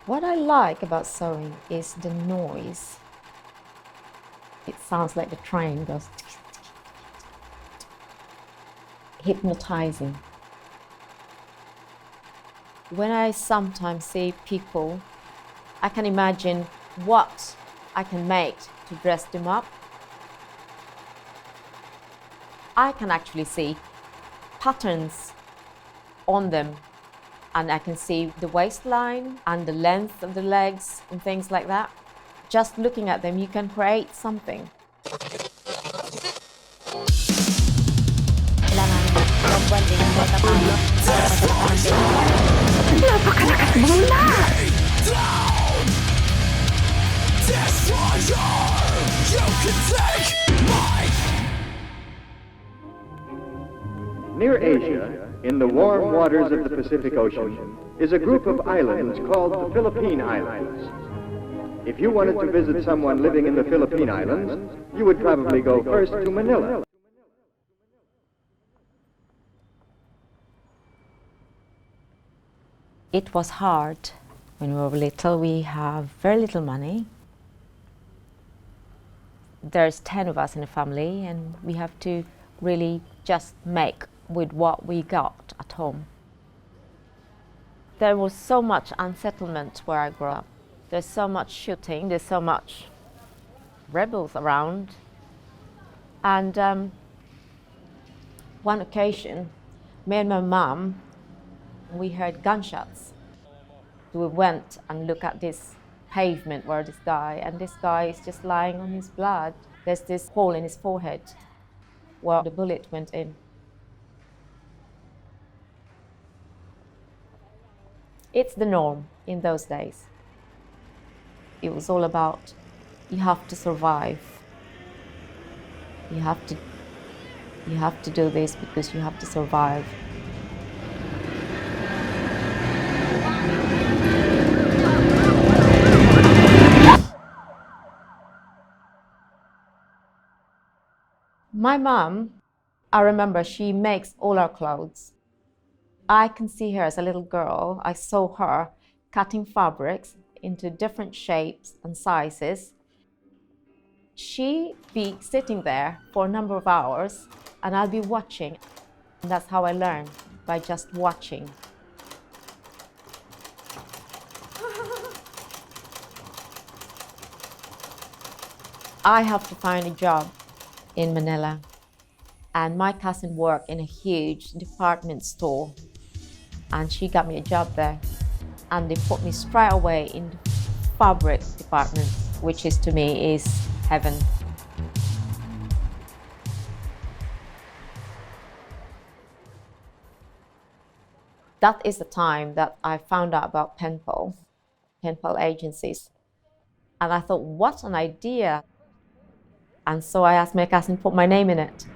What I like about sewing is the noise. It sounds like the train goes hypnotizing. When I sometimes see people, I can imagine what I can make to dress them up. I can actually see patterns on them, and I can see the waistline and the length of the legs and things like that. Just looking at them, you can create something. Near Asia, in the warm waters of the Pacific Ocean, is a group of islands called the Philippine Islands. If you wanted to visit someone living in the Philippine Islands, you would probably go first to Manila. It was hard when we were little. We have very little money. There's 10 of us in the family, and we have to really just make with what we got at home. There was so much unsettlement where I grew up. There's so much shooting, there's so much rebels around. And one occasion, me and my mum, we heard gunshots. We went and looked at this pavement where this guy is just lying on his blood. There's this hole in his forehead where the bullet went in. It's the norm in those days. It was all about, you have to survive. You have to do this because you have to survive. My mom, I remember she makes all our clothes. I can see her as a little girl. I saw her cutting fabrics into different shapes and sizes. She'd be sitting there for a number of hours and I'll be watching. And that's how I learned, by just watching. I have to find a job in Manila. And my cousin worked in a huge department store. And she got me a job there. And they put me straight away in the fabric department, which is to me is heaven. That is the time that I found out about pen pal agencies. And I thought, what an idea. And so I asked my cousin to put my name in it.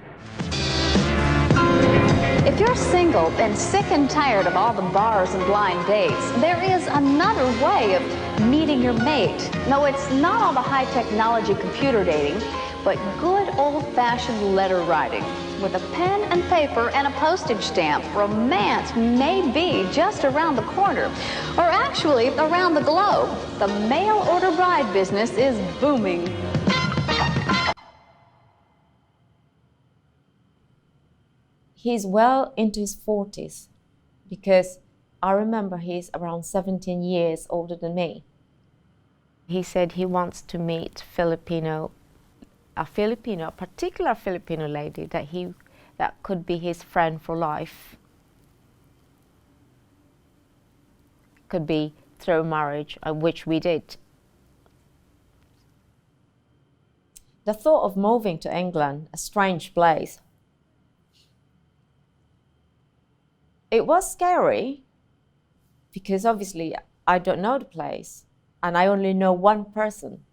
If you're single and sick and tired of all the bars and blind dates, there is another way of meeting your mate. No, it's not all the high technology computer dating, but good old-fashioned letter writing. With a pen and paper and a postage stamp, romance may be just around the corner, or actually around the globe. The mail-order bride business is booming. He's well into his 40s because I remember he's around 17 years older than me. He said he wants to meet a particular Filipino lady that could be his friend for life. Could be through marriage, which we did. The thought of moving to England, a strange place, it was scary because obviously I don't know the place and I only know one person.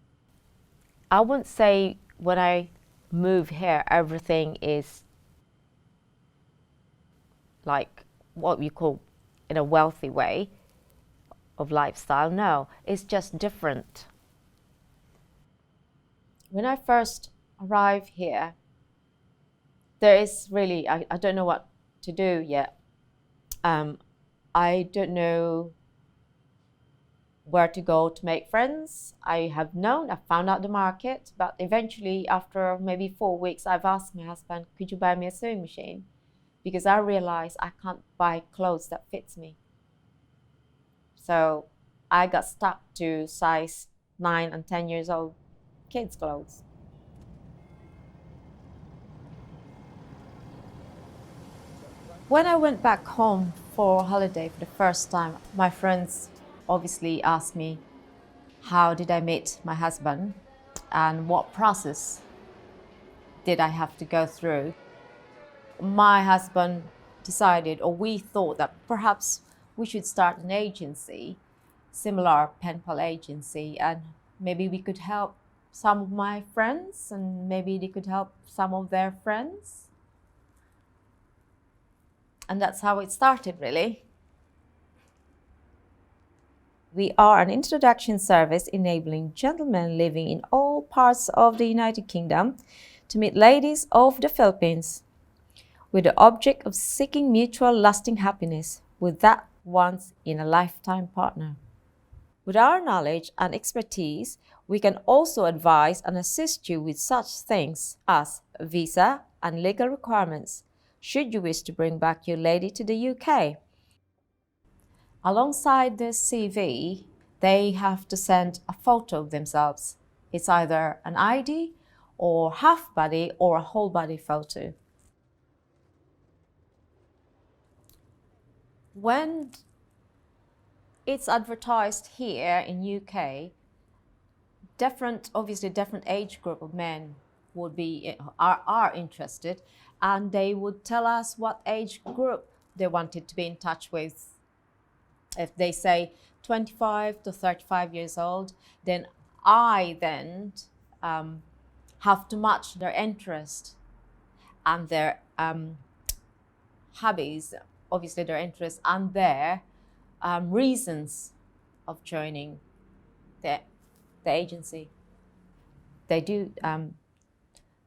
I wouldn't say when I move here, everything is like what we call in a wealthy way of lifestyle. No, it's just different. When I first arrived here, there is really, I don't know what to do yet. I don't know where to go to make friends. I found out the market, but eventually after maybe 4 weeks, I've asked my husband, could you buy me a sewing machine? Because I realized I can't buy clothes that fits me. So I got stuck to size 9 and 10 years old kids' clothes. When I went back home for holiday for the first time, my friends obviously asked me, how did I meet my husband and what process did I have to go through? My husband decided, or we thought, that perhaps we should start an agency, similar pen pal agency, and maybe we could help some of my friends and maybe they could help some of their friends. And that's how it started, really. We are an introduction service enabling gentlemen living in all parts of the United Kingdom to meet ladies of the Philippines with the object of seeking mutual lasting happiness with that once in a lifetime partner. With our knowledge and expertise, we can also advise and assist you with such things as visa and legal requirements, should you wish to bring back your lady to the UK. Alongside the CV, they have to send a photo of themselves. It's either an ID or half body or a whole body photo. When it's advertised here in UK, obviously different age group of men are interested, and they would tell us what age group they wanted to be in touch with. If they say 25 to 35 years old, then I have to match their interest and their hobbies, obviously their interests and their reasons of joining the agency. They do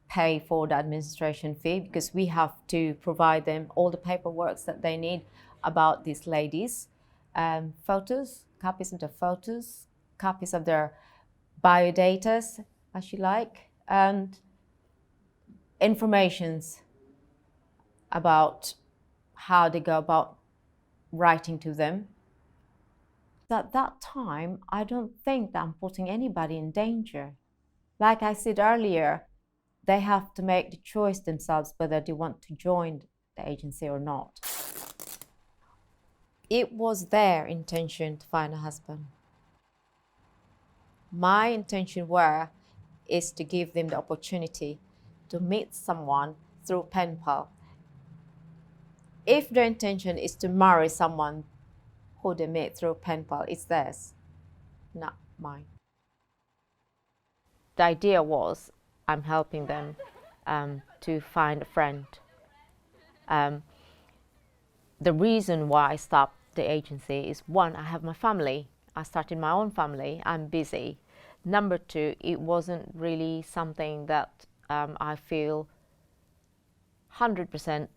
pay for the administration fee because we have to provide them all the paperwork that they need about these ladies. Photos, copies of their photos, copies of their biodata, as you like, and informations about how they go about writing to them. At that time, I don't think that I'm putting anybody in danger. Like I said earlier, they have to make the choice themselves whether they want to join the agency or not. It was their intention to find a husband. My intention is to give them the opportunity to meet someone through pen pal. If their intention is to marry someone who they meet through pen pal, it's theirs, not mine. The idea was I'm helping them to find a friend. The reason why I stopped the agency is, one, I have my family. I started my own family. I'm busy. Number two, it wasn't really something that I feel 100%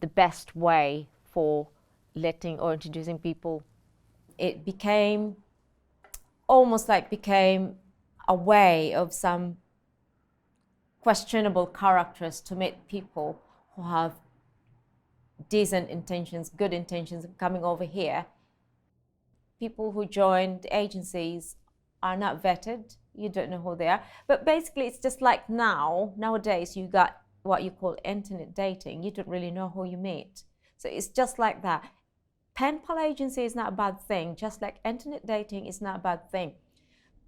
the best way for letting or introducing people. It became a way of some questionable characters to meet people who have decent intentions, good intentions of coming over here. People who join the agencies are not vetted. You don't know who they are. But basically, it's just like nowadays, you got what you call internet dating. You don't really know who you meet. So it's just like that. Pen pal agency is not a bad thing, just like internet dating is not a bad thing.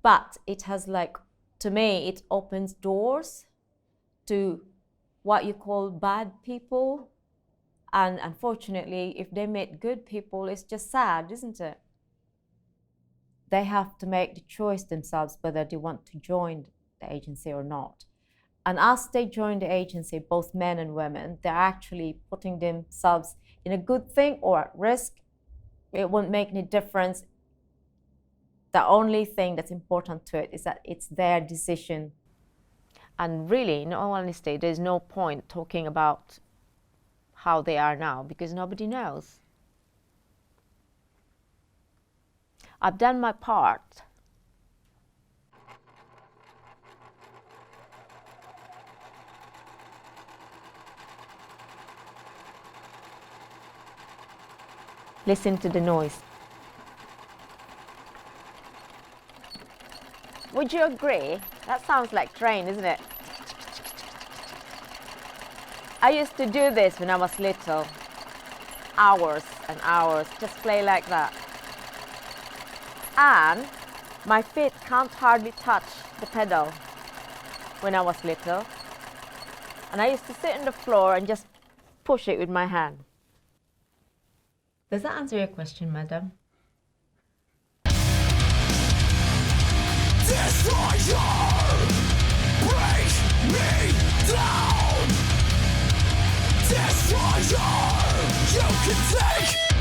But it has, to me, it opens doors to what you call bad people. And unfortunately, if they meet good people, it's just sad, isn't it? They have to make the choice themselves whether they want to join the agency or not. And as they join the agency, both men and women, they're actually putting themselves in a good thing or at risk. It won't make any difference. The only thing that's important to it is that it's their decision. And really, in all honesty, there's no point talking about how they are now because nobody knows. I've done my part. Listen to the noise. Would you agree? That sounds like train, isn't it? I used to do this when I was little. Hours and hours, just play like that. And my feet can't hardly touch the pedal when I was little. And I used to sit on the floor and just push it with my hand. Does that answer your question, madam? Destroyer, break me down. Destroyer, you can take